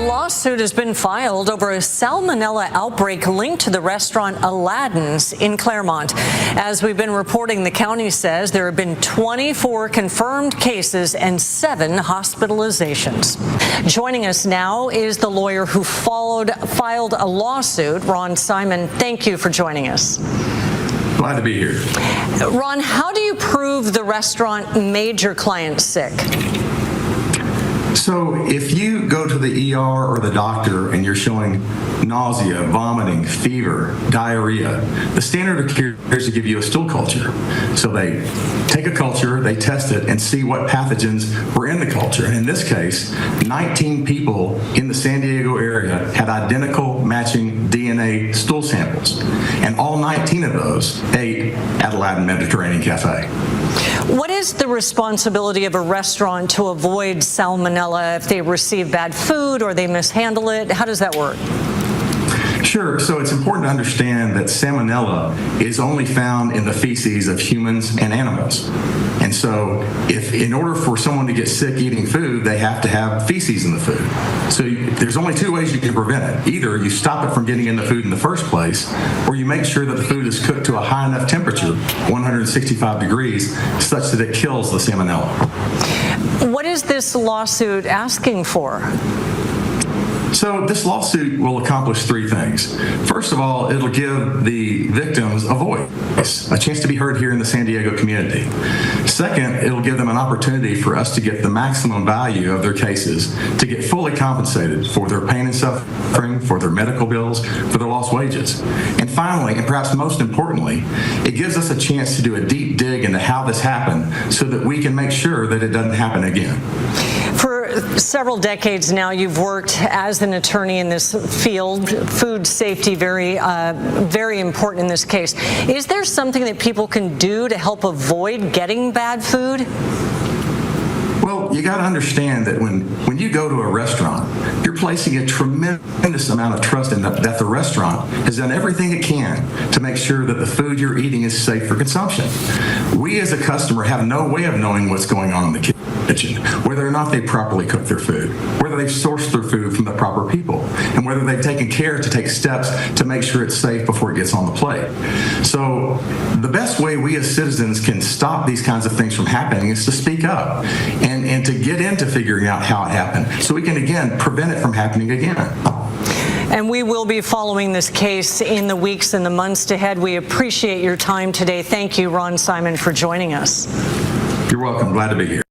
lawsuit has been filed over a salmonella outbreak linked to the restaurant Aladdin's in Claremont. As we've been reporting, the county says there have been 24 confirmed cases and 7 hospitalizations. Joining us now is the lawyer who filed a lawsuit, Ron Simon. Thank you for joining us. Glad to be here. Ron, how do you prove the restaurant made your client sick? So if you go to the ER or the doctor and you're showing nausea, vomiting, fever, diarrhea, the standard of care is to give you a stool culture. So they take a culture, they test it, and see what pathogens were in the culture. And in this case, 19 people in the San Diego area had identical matching DNA stool samples. And all 19 of those ate at Aladdin Mediterranean Cafe. What is the responsibility of a restaurant to avoid salmonella if they receive bad food or they mishandle it? How does that work? Sure. So it's important to understand that salmonella is only found in the feces of humans and animals. And so if in order for someone to get sick eating food, they have to have feces in the food. So there's only 2 ways you can prevent it. Either you stop it from getting in the food in the first place, or you make sure that the food is cooked to a high enough temperature, 165 degrees, such that it kills the salmonella. What is this lawsuit asking for? So this lawsuit will accomplish 3 things. First of all, it'll give the victims a voice, a chance to be heard here in the San Diego community. Second, it'll give them an opportunity for us to get the maximum value of their cases, to get fully compensated for their pain and suffering, for their medical bills, for their lost wages. And finally, and perhaps most importantly, it gives us a chance to do a deep dig into how this happened so that we can make sure that it doesn't happen again. For several decades now, you've worked as an attorney in this field. Food safety, very important in this case. Is there something that people can do to help avoid getting bad food? Well, you got to understand that when you go to a restaurant, you're placing a tremendous amount of trust in that the restaurant has done everything it can to make sure that the food you're eating is safe for consumption. We as a customer have no way of knowing what's going on in the kitchen, whether or not they properly cook their food, whether they've sourced their food from the proper people, and whether they've taken care to take steps to make sure it's safe before it gets on the plate. So the best way we as citizens can stop these kinds of things from happening is to speak up and to get into figuring out how it happened so we can, again, prevent it from happening again. And we will be following this case in the weeks and the months ahead. We appreciate your time today. Thank you, Ron Simon, for joining us. You're welcome. Glad to be here.